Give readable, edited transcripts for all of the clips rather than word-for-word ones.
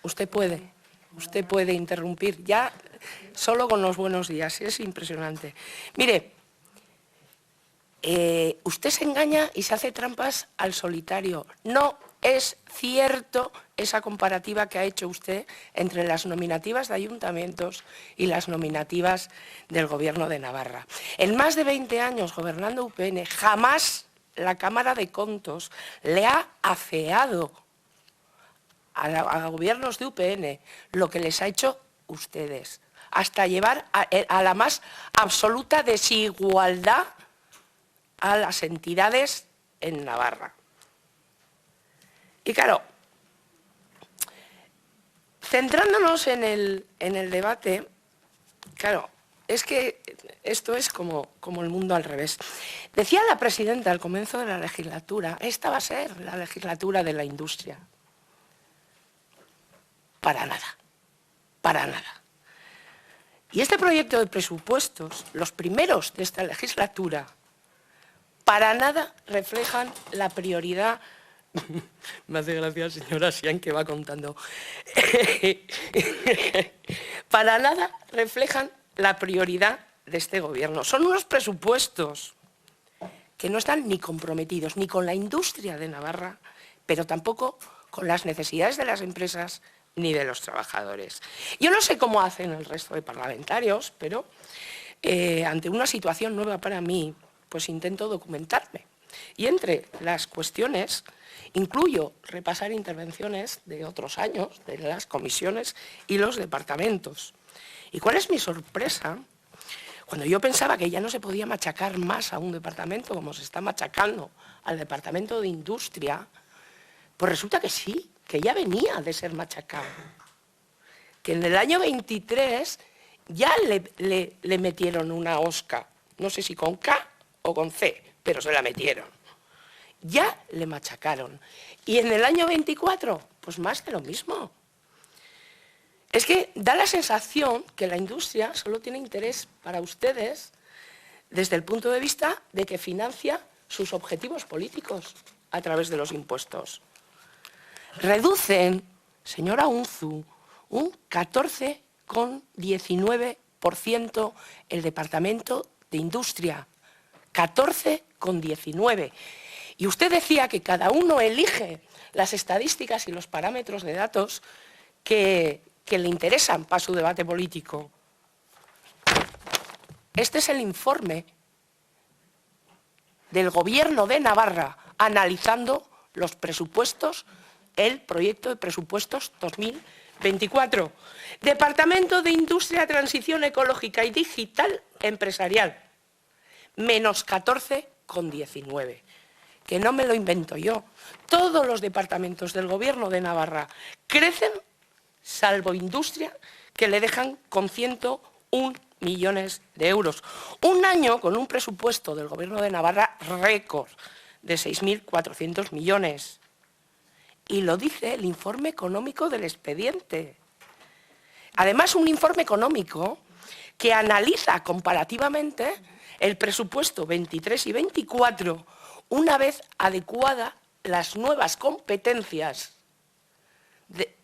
Usted puede interrumpir ya solo con los buenos días, es impresionante. Mire, usted se engaña y se hace trampas al solitario. No es cierto esa comparativa que ha hecho usted entre las nominativas de ayuntamientos y las nominativas del Gobierno de Navarra. En más de 20 años gobernando UPN, jamás la Cámara de Contos le ha afeado a gobiernos de UPN lo que les ha hecho ustedes, hasta llevar a la más absoluta desigualdad a las entidades en Navarra. Y claro, centrándonos en el debate, claro, es que esto es como el mundo al revés. Decía la presidenta al comienzo de la legislatura, esta va a ser la legislatura de la industria. Para nada, para nada. Y este proyecto de presupuestos, los primeros de esta legislatura, para nada reflejan la prioridad. Me hace gracia, señora Sian, que va contando. Para nada reflejan la prioridad de este gobierno. Son unos presupuestos que no están ni comprometidos ni con la industria de Navarra, pero tampoco con las necesidades de las empresas ni de los trabajadores. Yo no sé cómo hacen el resto de parlamentarios, pero ante una situación nueva para mí, pues intento documentarme. Y entre las cuestiones incluyo repasar intervenciones de otros años, de las comisiones y los departamentos. ¿Y cuál es mi sorpresa? Cuando yo pensaba que ya no se podía machacar más a un departamento como se está machacando al Departamento de Industria, pues resulta que sí, que ya venía de ser machacado. Que en el año 23 ya le metieron una osca, no sé si con K o con C, pero se la metieron. Ya le machacaron. Y en el año 24, pues más de lo mismo. Es que da la sensación que la industria solo tiene interés para ustedes desde el punto de vista de que financia sus objetivos políticos a través de los impuestos. Reducen, señora Unzu, un 14,19% el Departamento de Industria. 14,19%. Y usted decía que cada uno elige las estadísticas y los parámetros de datos que le interesan para su debate político. Este es el informe del Gobierno de Navarra analizando los presupuestos, el proyecto de presupuestos 2024. Departamento de Industria, Transición Ecológica y Digital Empresarial, menos 14,19%. Que no me lo invento yo. Todos los departamentos del Gobierno de Navarra crecen, salvo Industria, que le dejan con 101 millones de euros. Un año con un presupuesto del Gobierno de Navarra récord de 6.400 millones. Y lo dice el informe económico del expediente. Además, un informe económico que analiza comparativamente el presupuesto 23 y 24 una vez adecuadas las nuevas competencias,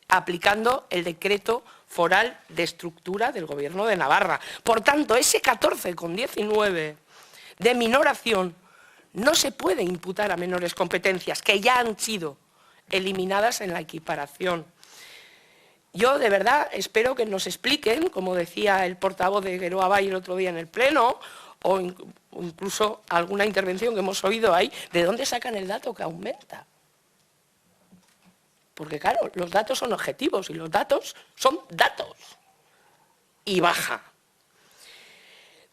aplicando el decreto foral de estructura del Gobierno de Navarra. Por tanto, ese 14,19 de minoración no se puede imputar a menores competencias, que ya han sido eliminadas en la equiparación. Yo, de verdad, espero que nos expliquen, como decía el portavoz de Geroa Bay el otro día en el Pleno, o incluso alguna intervención que hemos oído ahí, ¿de dónde sacan el dato que aumenta? Porque, claro, los datos son objetivos y los datos son datos. Y baja.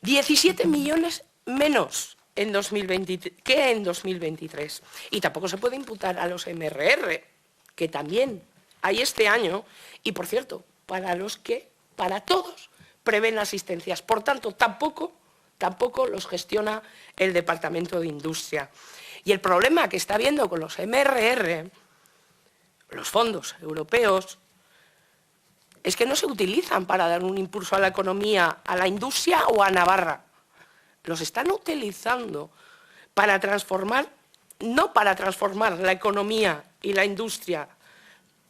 17 millones menos en 2023 que en 2023. Y tampoco se puede imputar a los MRR, que también hay este año, y por cierto, para los que, para todos, prevén asistencias. Por tanto, tampoco los gestiona el Departamento de Industria. Y el problema que está habiendo con los MRR, los fondos europeos, es que no se utilizan para dar un impulso a la economía, a la industria o a Navarra. Los están utilizando para transformar, no para transformar la economía y la industria,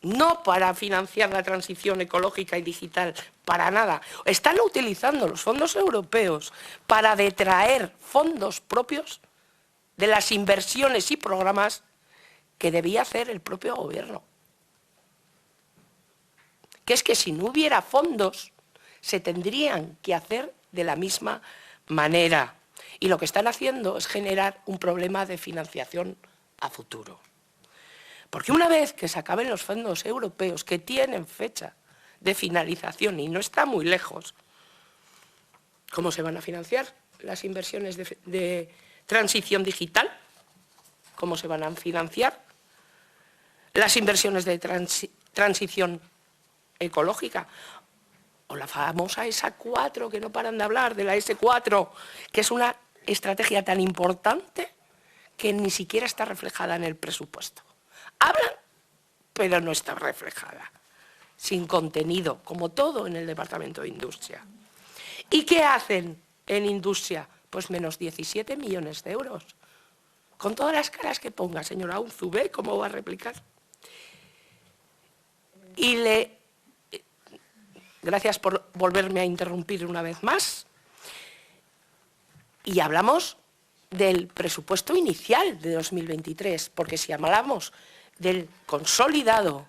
no para financiar la transición ecológica y digital, para nada. Están utilizando los fondos europeos para detraer fondos propios de las inversiones y programas que debía hacer el propio gobierno. Que es que si no hubiera fondos, se tendrían que hacer de la misma manera. Y lo que están haciendo es generar un problema de financiación a futuro. Porque una vez que se acaben los fondos europeos, que tienen fecha de finalización y no está muy lejos, ¿cómo se van a financiar las inversiones de transición digital? ¿Cómo se van a financiar las inversiones de transición ecológica? O la famosa ESA 4, que no paran de hablar de la S4, que es una estrategia tan importante que ni siquiera está reflejada en el presupuesto. Hablan, pero no está reflejada, sin contenido, como todo en el Departamento de Industria. ¿Y qué hacen en Industria? Pues menos 17 millones de euros. Con todas las caras que ponga, señora Unzu, ¿ve cómo va a replicar? Y gracias por volverme a interrumpir una vez más. Y hablamos del presupuesto inicial de 2023, porque si hablamos del consolidado,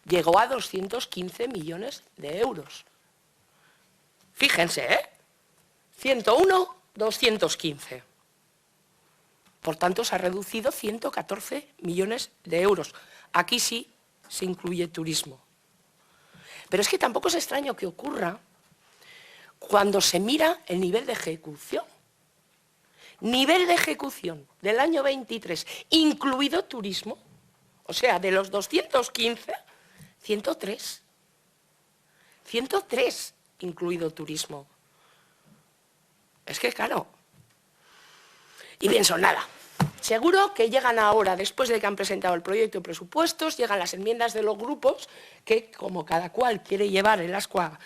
llegó a 215 millones de euros. Fíjense, 101, 215. Por tanto, se ha reducido 114 millones de euros. Aquí sí se incluye turismo. Pero es que tampoco es extraño que ocurra cuando se mira el nivel de ejecución. Nivel de ejecución del año 23, incluido turismo, o sea, de los 215, 103. 103 incluido turismo. Es que claro. Y pienso, nada. Seguro que llegan ahora, después de que han presentado el proyecto de presupuestos, llegan las enmiendas de los grupos que, como cada cual quiere llevar el ascua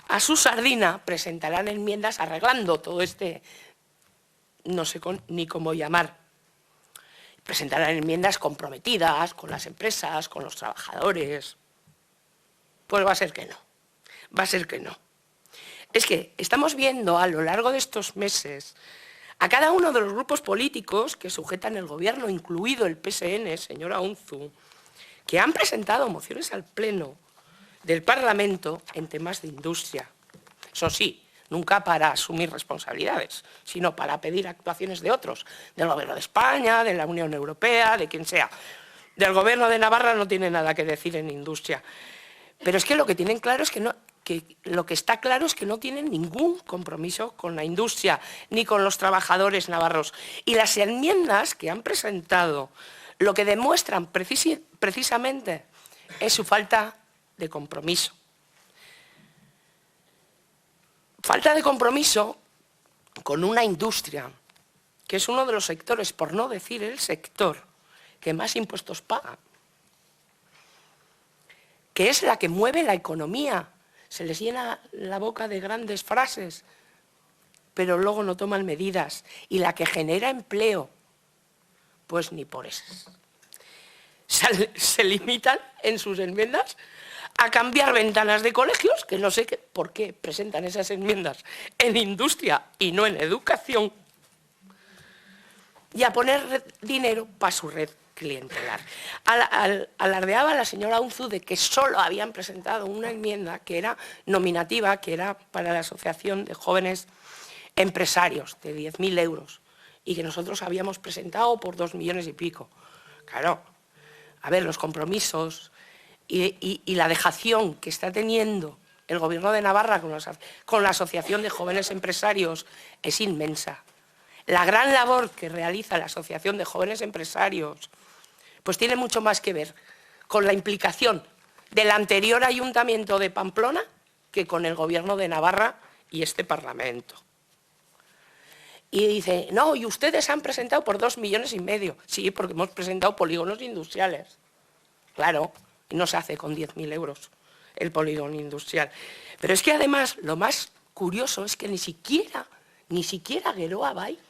a su sardina, presentarán enmiendas arreglando todo este, no sé ni cómo llamar. Presentarán enmiendas comprometidas con las empresas, con los trabajadores. Pues va a ser que no. Va a ser que no. Es que estamos viendo a lo largo de estos meses a cada uno de los grupos políticos que sujetan el gobierno, incluido el PSN, señora Unzu, que han presentado mociones al Pleno del Parlamento en temas de industria. Eso sí, nunca para asumir responsabilidades, sino para pedir actuaciones de otros, del Gobierno de España, de la Unión Europea, de quien sea. Del Gobierno de Navarra no tiene nada que decir en industria. Pero es que lo que tienen claro es lo que está claro es que no tienen ningún compromiso con la industria ni con los trabajadores navarros. Y las enmiendas que han presentado lo que demuestran precisamente es su falta de compromiso. Falta de compromiso con una industria que es uno de los sectores, por no decir el sector, que más impuestos paga, que es la que mueve la economía. Se les llena la boca de grandes frases, pero luego no toman medidas. Y la que genera empleo, pues ni por esas. Se limitan en sus enmiendas a cambiar ventanas de colegios, que no sé por qué presentan esas enmiendas en industria y no en educación, y a poner dinero para su red clientelar. Alardeaba la señora Unzu de que solo habían presentado una enmienda que era nominativa, que era para la Asociación de Jóvenes Empresarios, de 10.000 euros, y que nosotros habíamos presentado por 2 millones y pico. Claro, a ver, los compromisos y la dejación que está teniendo el Gobierno de Navarra con la Asociación de Jóvenes Empresarios es inmensa. La gran labor que realiza la Asociación de Jóvenes Empresarios pues tiene mucho más que ver con la implicación del anterior Ayuntamiento de Pamplona que con el Gobierno de Navarra y este Parlamento. Y dice, no, y ustedes han presentado por 2,5 millones. Sí, porque hemos presentado polígonos industriales. Claro, y no se hace con 10.000 euros el polígono industrial. Pero es que además lo más curioso es que ni siquiera Geroa Bay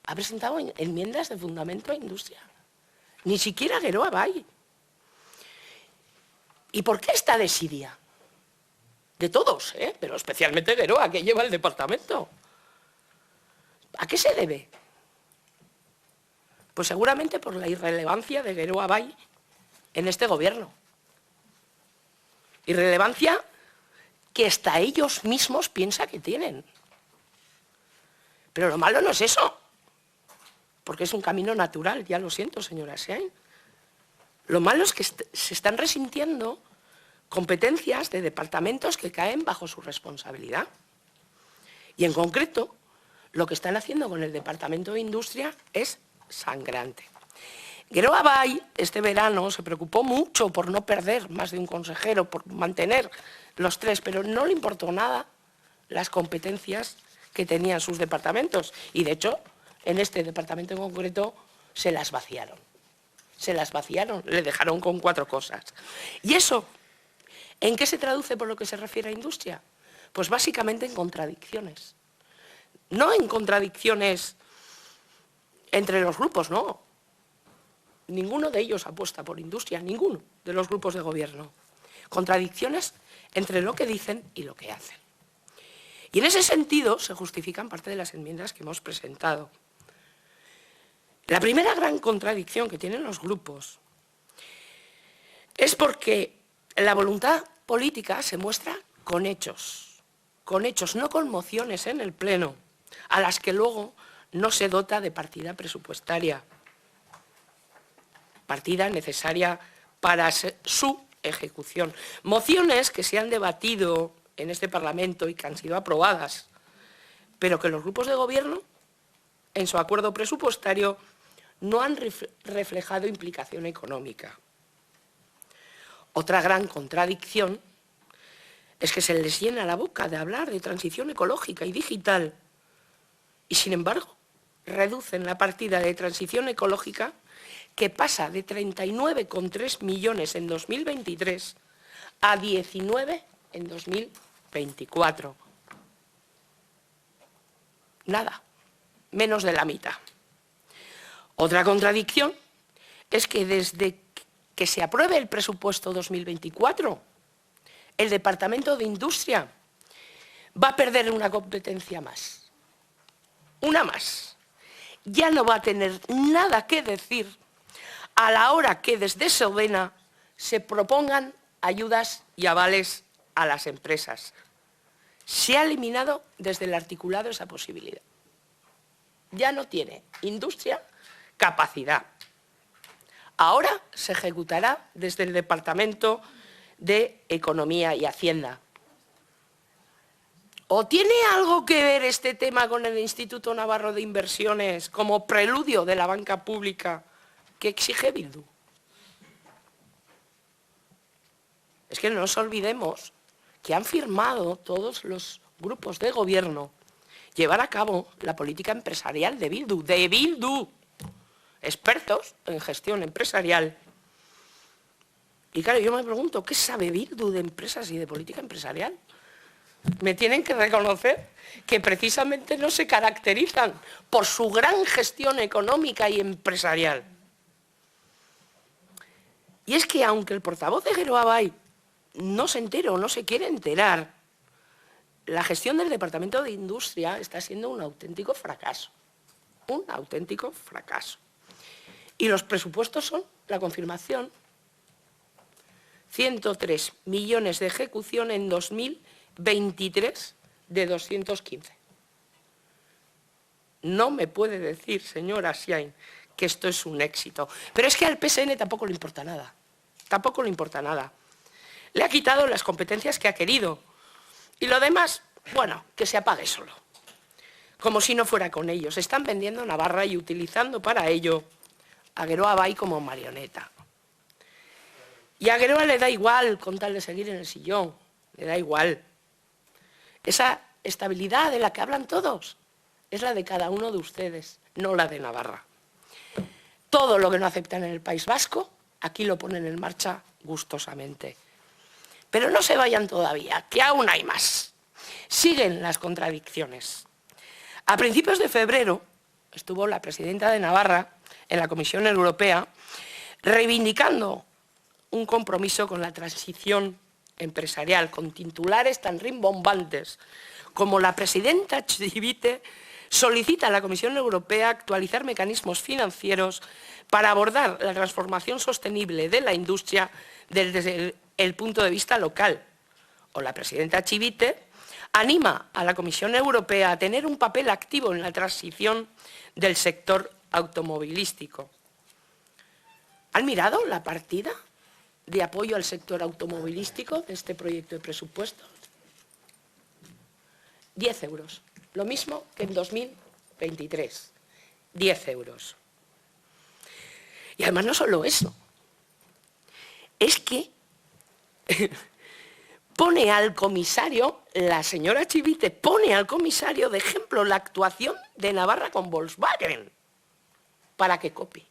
ha presentado enmiendas de fundamento a industria. Ni siquiera Geroa Bay. ¿Y por qué esta desidia? De todos, pero especialmente Geroa, que lleva el departamento. ¿A qué se debe? Pues seguramente por la irrelevancia de Geroa Bai en este gobierno. Irrelevancia que hasta ellos mismos piensan que tienen. Pero lo malo no es eso, porque es un camino natural, ya lo siento, señora Asiain. Lo malo es que se están resintiendo competencias de departamentos que caen bajo su responsabilidad. Y en concreto, lo que están haciendo con el Departamento de Industria es sangrante. Geroa Bai este verano se preocupó mucho por no perder más de un consejero, por mantener los tres, pero no le importó nada las competencias que tenían sus departamentos. Y de hecho, en este departamento en concreto, se las vaciaron. Se las vaciaron, le dejaron con 4 cosas. ¿Y eso en qué se traduce por lo que se refiere a industria? Pues básicamente en contradicciones. No en contradicciones entre los grupos, no. Ninguno de ellos apuesta por industria, ninguno de los grupos de gobierno. Contradicciones entre lo que dicen y lo que hacen. Y en ese sentido se justifican parte de las enmiendas que hemos presentado. La primera gran contradicción que tienen los grupos es porque la voluntad política se muestra con hechos, no con mociones en el Pleno, a las que luego no se dota de partida presupuestaria, partida necesaria para su ejecución. Mociones que se han debatido en este Parlamento y que han sido aprobadas, pero que los grupos de gobierno, en su acuerdo presupuestario, no han reflejado implicación económica. Otra gran contradicción es que se les llena la boca de hablar de transición ecológica y digital y, sin embargo, reducen la partida de transición ecológica, que pasa de 39,3 millones en 2023 a 19 en 2024. Nada, menos de la mitad. Otra contradicción es que desde que se apruebe el presupuesto 2024, el Departamento de Industria va a perder una competencia más. Una más. Ya no va a tener nada que decir a la hora que desde Sodena se propongan ayudas y avales a las empresas. Se ha eliminado desde el articulado esa posibilidad. Ya no tiene industria capacidad. Ahora se ejecutará desde el Departamento de Economía y Hacienda. ¿O tiene algo que ver este tema con el Instituto Navarro de Inversiones como preludio de la banca pública que exige Bildu? Es que no nos olvidemos que han firmado todos los grupos de gobierno llevar a cabo la política empresarial de Bildu, expertos en gestión empresarial. Y claro, yo me pregunto, ¿qué sabe Bildu de empresas y de política empresarial? Me tienen que reconocer que precisamente no se caracterizan por su gran gestión económica y empresarial. Y es que aunque el portavoz de Geroa Bai no se entera o no se quiere enterar, la gestión del Departamento de Industria está siendo un auténtico fracaso. Un auténtico fracaso. Y los presupuestos son la confirmación. 103 millones de ejecución en 2023 de 215. No me puede decir, señora Asiain, que esto es un éxito. Pero es que al PSN tampoco le importa nada. Tampoco le importa nada. Le ha quitado las competencias que ha querido. Y lo demás, bueno, que se apague solo. Como si no fuera con ellos. Están vendiendo Navarra y utilizando para ello a Geroa Bai como marioneta. Y a Geroa le da igual con tal de seguir en el sillón. Le da igual. Esa estabilidad de la que hablan todos es la de cada uno de ustedes, no la de Navarra. Todo lo que no aceptan en el País Vasco, aquí lo ponen en marcha gustosamente. Pero no se vayan todavía, que aún hay más. Siguen las contradicciones. A principios de febrero estuvo la presidenta de Navarra en la Comisión Europea reivindicando un compromiso con la transición empresarial, con titulares tan rimbombantes como la presidenta Chivite solicita a la Comisión Europea actualizar mecanismos financieros para abordar la transformación sostenible de la industria desde el punto de vista local. O la presidenta Chivite anima a la Comisión Europea a tener un papel activo en la transición del sector automovilístico. ¿Han mirado la partida de apoyo al sector automovilístico de este proyecto de presupuestos? 10 euros, lo mismo que en 2023, 10 euros. Y además no solo eso, es que pone al comisario, la señora Chivite pone al comisario de ejemplo la actuación de Navarra con Volkswagen para que copie.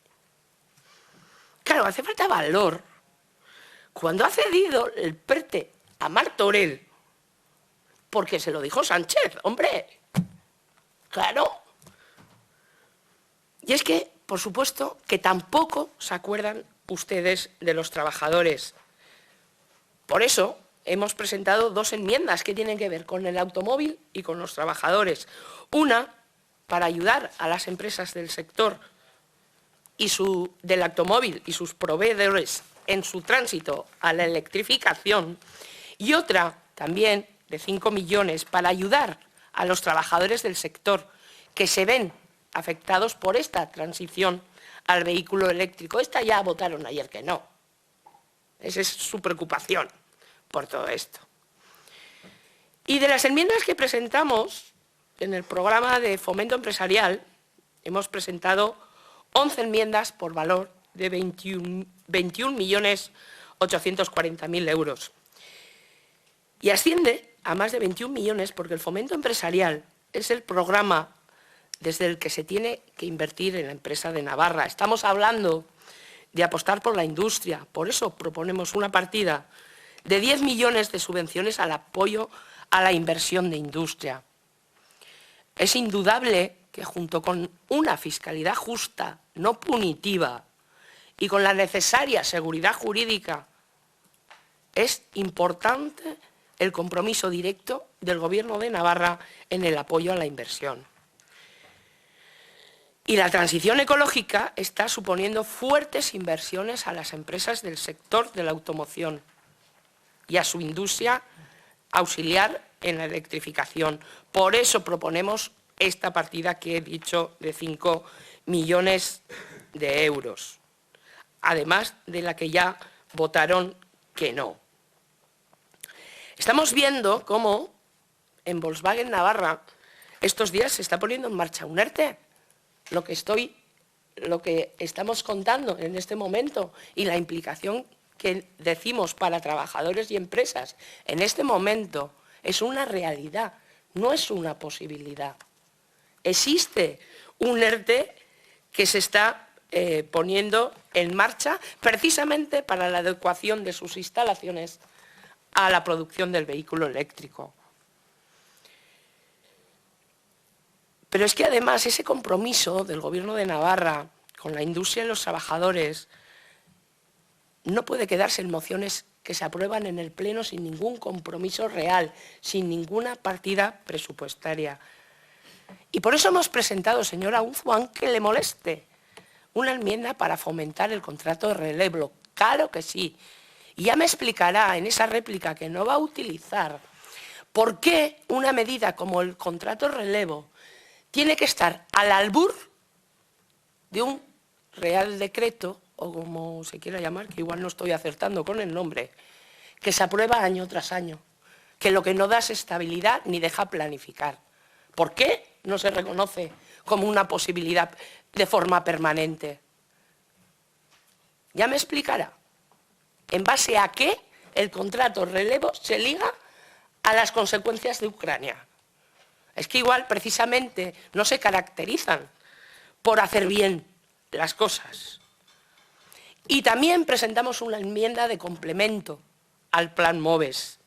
Claro, hace falta valor. Cuando ha cedido el PERTE a Martorell, porque se lo dijo Sánchez, hombre, claro. Y es que, por supuesto, que tampoco se acuerdan ustedes de los trabajadores. Por eso hemos presentado 2 enmiendas que tienen que ver con el automóvil y con los trabajadores. Una, para ayudar a las empresas del sector del automóvil y sus proveedores en su tránsito a la electrificación, y otra también de 5 millones para ayudar a los trabajadores del sector que se ven afectados por esta transición al vehículo eléctrico. Esta ya votaron ayer que no. Esa es su preocupación por todo esto. Y de las enmiendas que presentamos en el programa de fomento empresarial, hemos presentado 11 enmiendas por valor de 21.840.000 euros. Y asciende a más de 21 millones porque el fomento empresarial es el programa desde el que se tiene que invertir en la empresa de Navarra. Estamos hablando de apostar por la industria, por eso proponemos una partida de 10 millones de subvenciones al apoyo a la inversión de industria. Es indudable que junto con una fiscalidad justa, no punitiva, y con la necesaria seguridad jurídica, es importante el compromiso directo del Gobierno de Navarra en el apoyo a la inversión. Y la transición ecológica está suponiendo fuertes inversiones a las empresas del sector de la automoción y a su industria auxiliar en la electrificación. Por eso proponemos esta partida que he dicho de 5 millones de euros, además de la que ya votaron que no. Estamos viendo cómo en Volkswagen Navarra estos días se está poniendo en marcha un ERTE. Lo que estamos contando en este momento y la implicación que decimos para trabajadores y empresas en este momento es una realidad, no es una posibilidad. Existe un ERTE que se está poniendo en marcha precisamente para la adecuación de sus instalaciones a la producción del vehículo eléctrico. Pero es que además ese compromiso del Gobierno de Navarra con la industria y los trabajadores no puede quedarse en mociones que se aprueban en el Pleno sin ningún compromiso real, sin ninguna partida presupuestaria. Y por eso hemos presentado, señora Unzué, aunque le moleste, una enmienda para fomentar el contrato de relevo. Claro que sí. Y ya me explicará en esa réplica que no va a utilizar por qué una medida como el contrato de relevo tiene que estar al albur de un Real Decreto, o como se quiera llamar, que igual no estoy acertando con el nombre, que se aprueba año tras año, que lo que no da es estabilidad ni deja planificar. ¿Por qué no se reconoce como una posibilidad de forma permanente? Ya me explicará. ¿En base a qué el contrato relevo se liga a las consecuencias de Ucrania? Es que igual, precisamente, no se caracterizan por hacer bien las cosas. Y también presentamos una enmienda de complemento al Plan MOVES.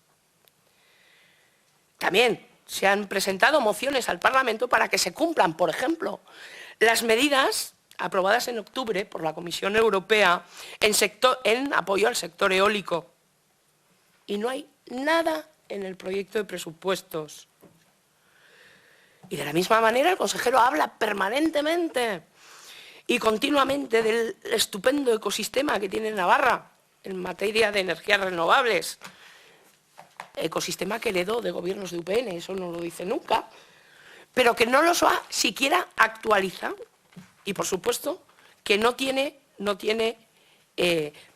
También se han presentado mociones al Parlamento para que se cumplan, por ejemplo, las medidas aprobadas en octubre por la Comisión Europea en apoyo al sector eólico. Y no hay nada en el proyecto de presupuestos. Y de la misma manera el consejero habla permanentemente y continuamente del estupendo ecosistema que tiene Navarra en materia de energías renovables. Ecosistema que heredó de gobiernos de UPN, eso no lo dice nunca, pero que no los ha siquiera actualizado. Y, por supuesto, que no tiene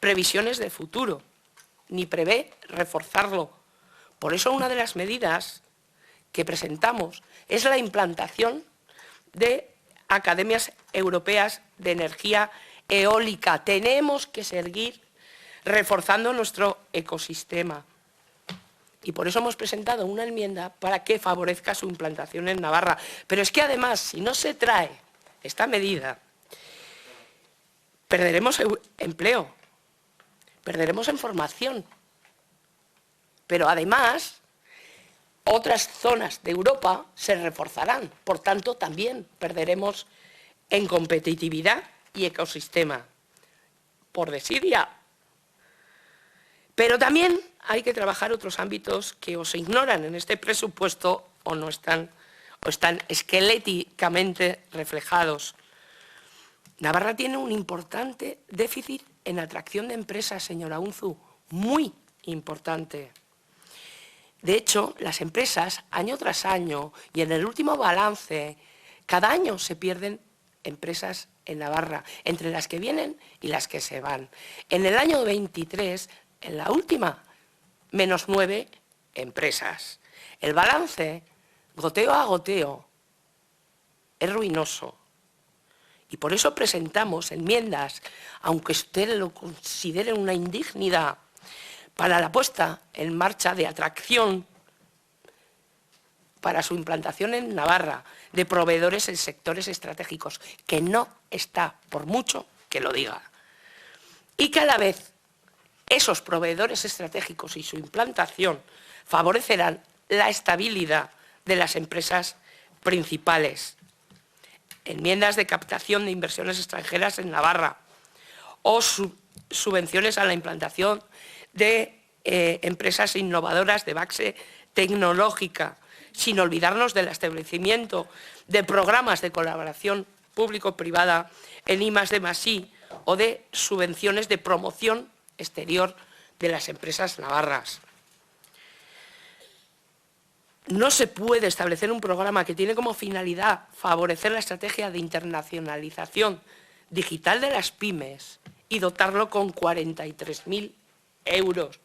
previsiones de futuro, ni prevé reforzarlo. Por eso, una de las medidas que presentamos es la implantación de academias europeas de energía eólica. Tenemos que seguir reforzando nuestro ecosistema. Y por eso hemos presentado una enmienda para que favorezca su implantación en Navarra. Pero es que, además, si no se trae esta medida, perderemos empleo, perderemos en formación. Pero, además, otras zonas de Europa se reforzarán. Por tanto, también perderemos en competitividad y ecosistema. Por desidia. Pero también hay que trabajar otros ámbitos que o se ignoran en este presupuesto o no están esqueléticamente reflejados. Navarra tiene un importante déficit en atracción de empresas, señora Unzu, muy importante. De hecho, las empresas, año tras año, y en el último balance, cada año se pierden empresas en Navarra, entre las que vienen y las que se van. En el año 23, en la última, menos 9 empresas. El balance, goteo a goteo, es ruinoso. Y por eso presentamos enmiendas, aunque usted lo considere una indignidad, para la puesta en marcha de atracción para su implantación en Navarra de proveedores en sectores estratégicos, que no está por mucho que lo diga. Y que a la vez esos proveedores estratégicos y su implantación favorecerán la estabilidad de las empresas principales. Enmiendas de captación de inversiones extranjeras en Navarra o subvenciones a la implantación de empresas innovadoras de base tecnológica, sin olvidarnos del establecimiento de programas de colaboración público-privada en I+D+I o de subvenciones de promoción exterior de las empresas navarras. No se puede establecer un programa que tiene como finalidad favorecer la estrategia de internacionalización digital de las pymes y dotarlo con 43.000 euros.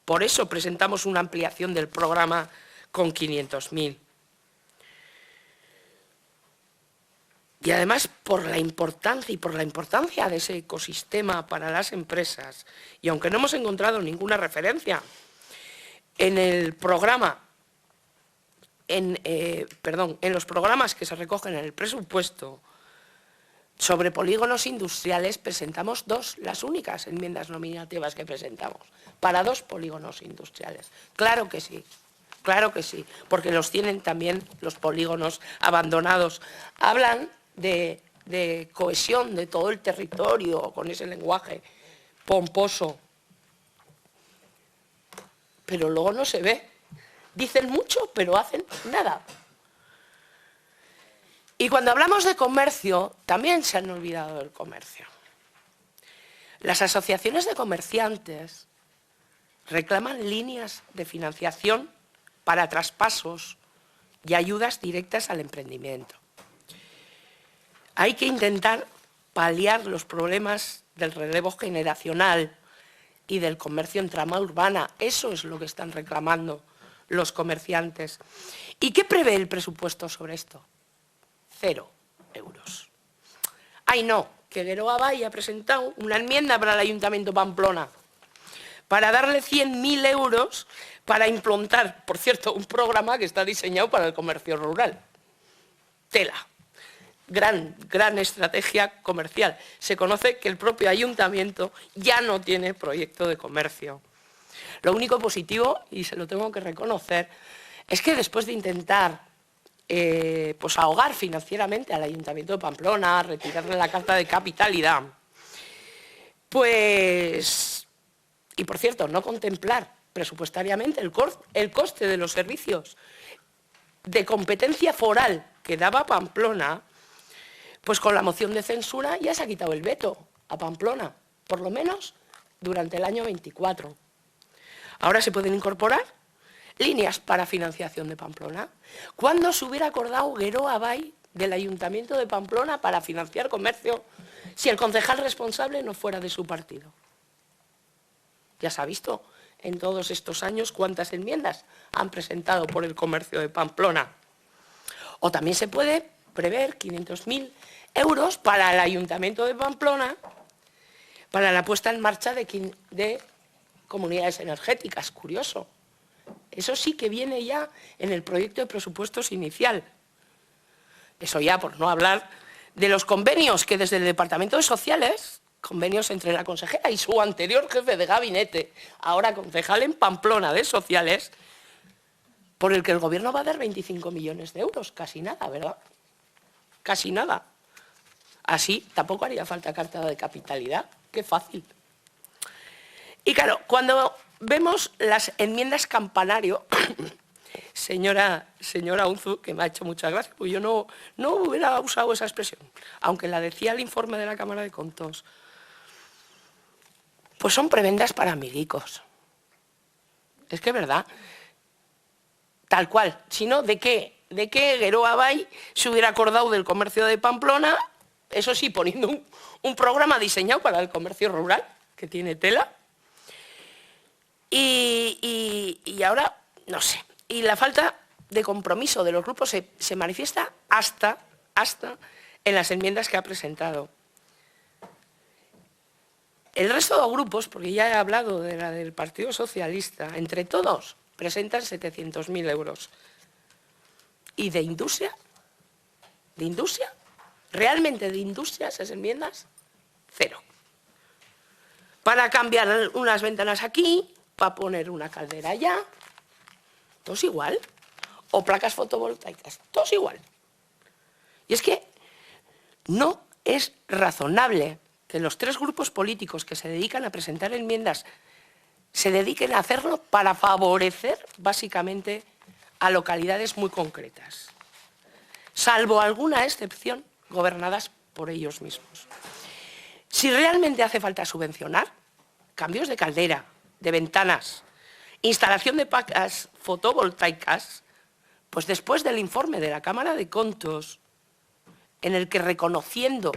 Por eso presentamos una ampliación del programa con 500.000. Y además, por la importancia de ese ecosistema para las empresas, y aunque no hemos encontrado ninguna referencia en el programa, en los programas que se recogen en el presupuesto sobre polígonos industriales, presentamos las únicas enmiendas nominativas que presentamos, para 2 polígonos industriales. Claro que sí, porque los tienen también los polígonos abandonados. Hablan de cohesión de todo el territorio con ese lenguaje pomposo, pero luego no se ve. Dicen mucho, pero hacen nada. Y cuando hablamos de comercio, también se han olvidado del comercio. Las asociaciones de comerciantes reclaman líneas de financiación para traspasos y ayudas directas al emprendimiento. Hay que intentar paliar los problemas del relevo generacional y del comercio en trama urbana. Eso es lo que están reclamando los comerciantes. ¿Y qué prevé el presupuesto sobre esto? 0 euros. ¡Ay, no! Que Geroa Bay ha presentado una enmienda para el Ayuntamiento de Pamplona para darle 100.000 euros para implantar, por cierto, un programa que está diseñado para el comercio rural. Tela. Gran estrategia comercial. Se conoce que el propio ayuntamiento ya no tiene proyecto de comercio. Lo único positivo, y se lo tengo que reconocer, es que después de intentar pues ahogar financieramente al Ayuntamiento de Pamplona, retirarle la carta de capitalidad. Pues, y por cierto, no contemplar presupuestariamente el coste de los servicios de competencia foral que daba Pamplona, pues con la moción de censura ya se ha quitado el veto a Pamplona, por lo menos durante el año 24. Ahora se pueden incorporar líneas para financiación de Pamplona. ¿Cuándo se hubiera acordado Gueroa Bay del Ayuntamiento de Pamplona para financiar comercio si el concejal responsable no fuera de su partido? Ya se ha visto en todos estos años cuántas enmiendas han presentado por el comercio de Pamplona. O también se puede prever 500.000 euros para el Ayuntamiento de Pamplona para la puesta en marcha de comunidades energéticas. Curioso. Eso sí que viene ya en el proyecto de presupuestos inicial. Eso ya por no hablar de los convenios que desde el Departamento de Sociales, convenios entre la consejera y su anterior jefe de gabinete, ahora concejal en Pamplona de Sociales, por el que el Gobierno va a dar 25 millones de euros. Casi nada, ¿verdad? Casi nada. Así tampoco haría falta carta de capitalidad. Qué fácil. Y claro, cuando vemos las enmiendas campanario, señora Unzu, que me ha hecho muchas gracias, pues yo no hubiera usado esa expresión, aunque la decía el informe de la Cámara de Contos, pues son prebendas para milicos. Es que es verdad. Tal cual. Si no, ¿de qué Gueroa Bay se hubiera acordado del comercio de Pamplona? Eso sí, poniendo un programa diseñado para el comercio rural, que tiene tela. Y ahora, no sé. Y la falta de compromiso de los grupos se manifiesta hasta en las enmiendas que ha presentado. El resto de grupos, porque ya he hablado de la del Partido Socialista, entre todos presentan 700.000 euros. ¿Y de industria? ¿De industria? ¿Realmente de industria esas enmiendas? Cero. Para cambiar unas ventanas aquí, para poner una caldera allá, todo es igual. O placas fotovoltaicas, todo es igual. Y es que no es razonable que los tres grupos políticos que se dedican a presentar enmiendas se dediquen a hacerlo para favorecer básicamente a localidades muy concretas, salvo alguna excepción gobernadas por ellos mismos. Si realmente hace falta subvencionar cambios de caldera, de ventanas, instalación de placas fotovoltaicas, pues después del informe de la Cámara de Contos, en el que reconociendo,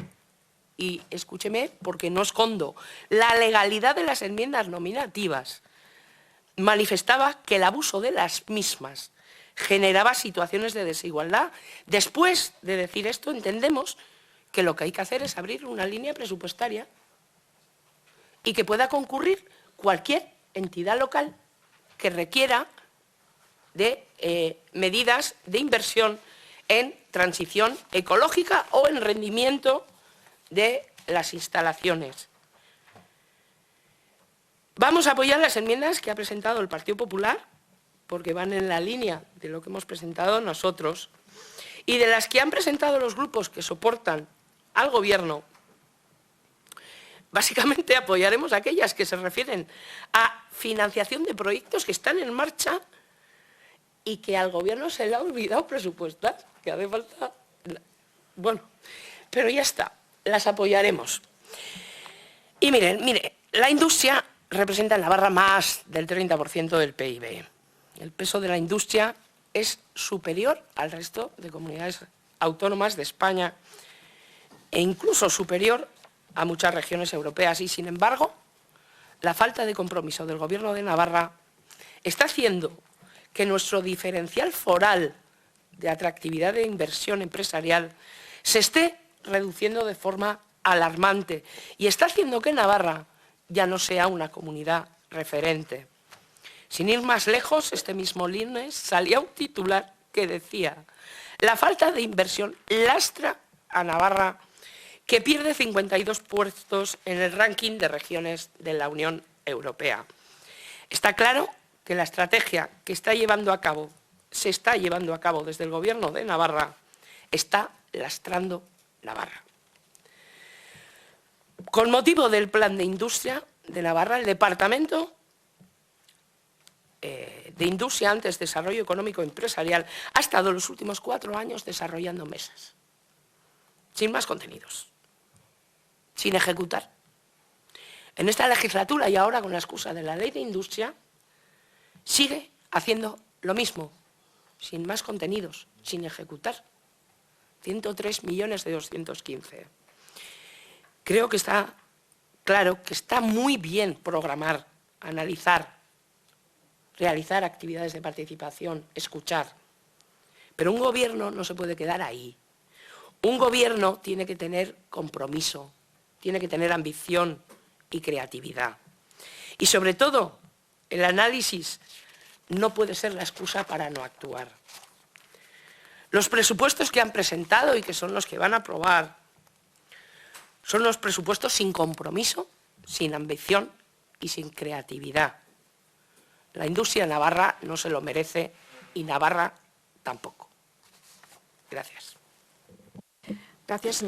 y escúcheme porque no escondo, la legalidad de las enmiendas nominativas, manifestaba que el abuso de las mismas generaba situaciones de desigualdad. Después de decir esto, entendemos que lo que hay que hacer es abrir una línea presupuestaria y que pueda concurrir cualquier entidad local que requiera de medidas de inversión en transición ecológica o en rendimiento de las instalaciones. Vamos a apoyar las enmiendas que ha presentado el Partido Popular, porque van en la línea de lo que hemos presentado nosotros, y de las que han presentado los grupos que soportan al Gobierno. Básicamente apoyaremos aquellas que se refieren a financiación de proyectos que están en marcha y que al Gobierno se le ha olvidado presupuestar, que hace falta. Bueno, pero ya está, las apoyaremos. Y mire, la industria representa en Navarra más del 30% del PIB. El peso de la industria es superior al resto de comunidades autónomas de España e incluso superior a muchas regiones europeas. Y, sin embargo, la falta de compromiso del Gobierno de Navarra está haciendo que nuestro diferencial foral de atractividad de inversión empresarial se esté reduciendo de forma alarmante y está haciendo que Navarra ya no sea una comunidad referente. Sin ir más lejos, este mismo lunes salía un titular que decía: la falta de inversión lastra a Navarra, que pierde 52 puestos en el ranking de regiones de la Unión Europea. Está claro que la estrategia que está llevando a cabo se está llevando a cabo desde el Gobierno de Navarra está lastrando Navarra. Con motivo del Plan de Industria de Navarra, el Departamento de Industria, antes Desarrollo Económico Empresarial, ha estado los últimos 4 años desarrollando mesas, sin más contenidos, sin ejecutar. En esta legislatura y ahora con la excusa de la Ley de Industria, sigue haciendo lo mismo, sin más contenidos, sin ejecutar. 103 millones de 215. Creo que está claro que está muy bien programar, analizar, realizar actividades de participación, escuchar. Pero un gobierno no se puede quedar ahí. Un gobierno tiene que tener compromiso, tiene que tener ambición y creatividad. Y sobre todo, el análisis no puede ser la excusa para no actuar. Los presupuestos que han presentado y que son los que van a aprobar son los presupuestos sin compromiso, sin ambición y sin creatividad. La industria navarra no se lo merece y Navarra tampoco. Gracias. Gracias.